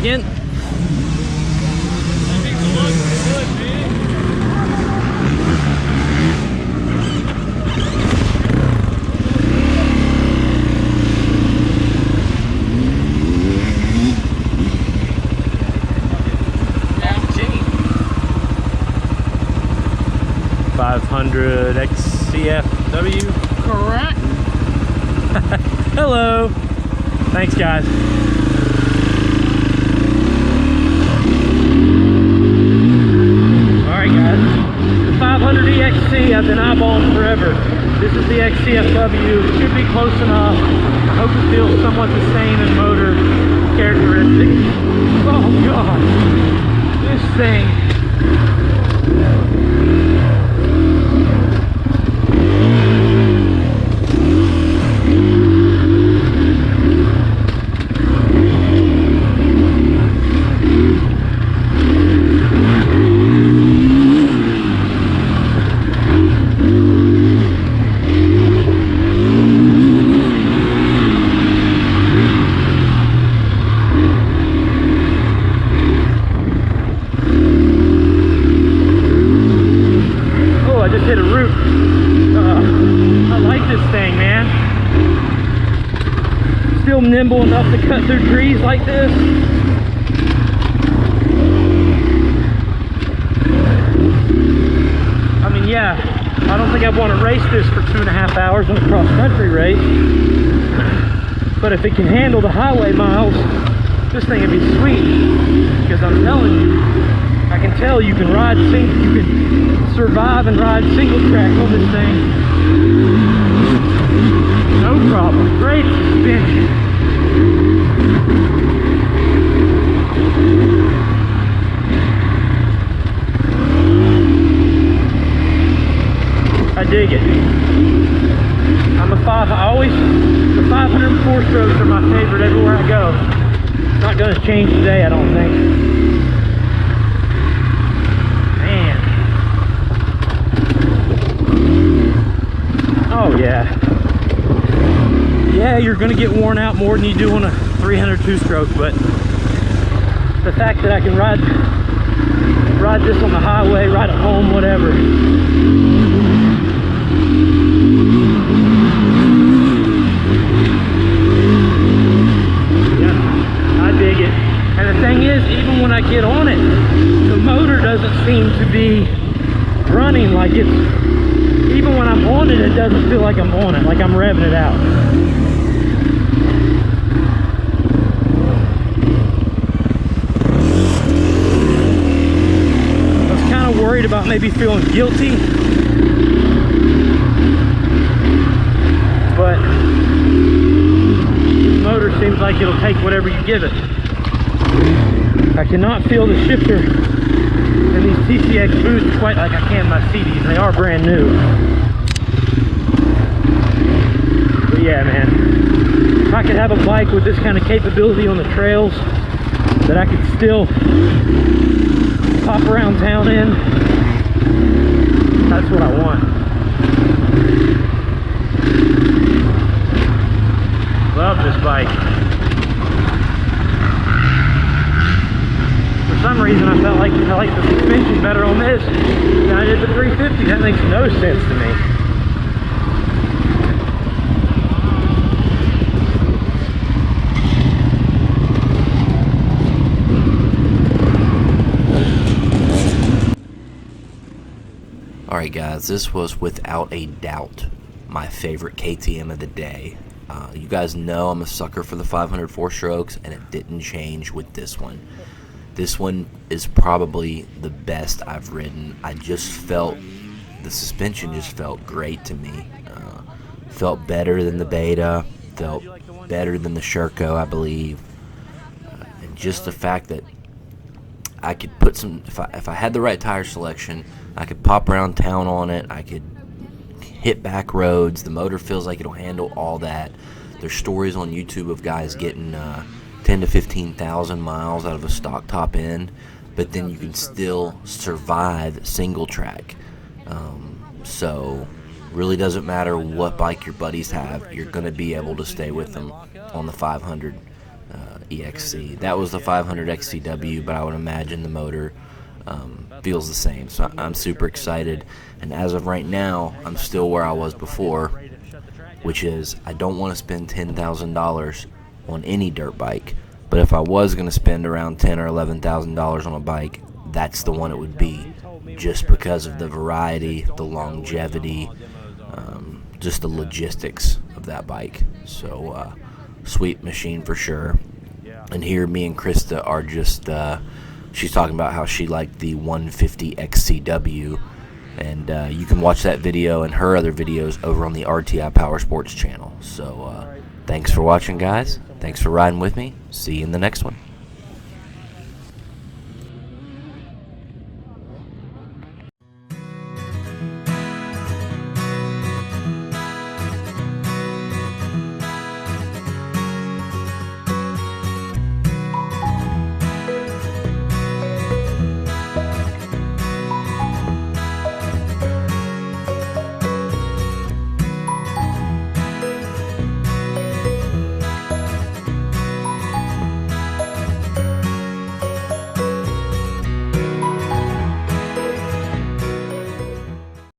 again. XCF-W. Correct. Hello. Thanks, guys. Alright, guys. The 500 EXC I've been eyeballing forever. This is the XCF-W. Should be close enough. I hope it feels somewhat the same in motor characteristics. Oh, God. This thing. Nimble enough to cut through trees like this. I mean, yeah, I don't think I'd want to race this for 2.5 hours in a cross-country race, but if it can handle the highway miles, this thing would be sweet. Because I'm telling you, I can tell you can ride you can survive and ride single track on this thing. No problem. Great suspension. I dig it. The 504 strokes are my favorite everywhere I go. It's not going to change today, I don't think. Man. Oh yeah. Yeah, you're going to get worn out more than you do on a 302 stroke, but the fact that I can ride this on the highway, ride at home, whatever. Yeah, I dig it. And the thing is, even when I get on it, the motor doesn't seem to be running like it's, even when I'm on it, it doesn't feel like I'm on it, like I'm revving it out. Worried about maybe feeling guilty, but the motor seems like it'll take whatever you give it. I cannot feel the shifter in these TCX boots quite like I can my CDs. They are brand new. But yeah, man, if I could have a bike with this kind of capability on the trails that I could still pop around town in, that's what I want. Love this bike. For some reason I felt like I like the suspension better on this than I did the 350. That makes no sense to me. Alright guys, this was without a doubt my favorite KTM of the day. You guys know I'm a sucker for the 504 strokes, and it didn't change with this one. This one is probably the best I've ridden. I just felt, the suspension just felt great to me. Felt better than the Beta, felt better than the Sherco, I believe. And just the fact that I could put some, if I had the right tire selection, I could pop around town on it, I could hit back roads, the motor feels like it'll handle all that. There's stories on YouTube of guys getting 10 to 15,000 miles out of a stock top end, but then you can still survive single track. So really doesn't matter what bike your buddies have, you're going to be able to stay with them on the 500. EXC. That was the 500 XCW, but I would imagine the motor feels the same. So I'm super excited, and as of right now, I'm still where I was before, which is I don't want to spend $10,000 on any dirt bike, but if I was going to spend around $10,000 or $11,000 on a bike, that's the one it would be, just because of the variety, the longevity, just the logistics of that bike. So sweet machine for sure. And here me and Krista are just she's talking about how she liked the 150 XCW, and you can watch that video and her other videos over on the RTI Power Sports channel. So thanks for watching, guys. Thanks for riding with me. See you in the next one.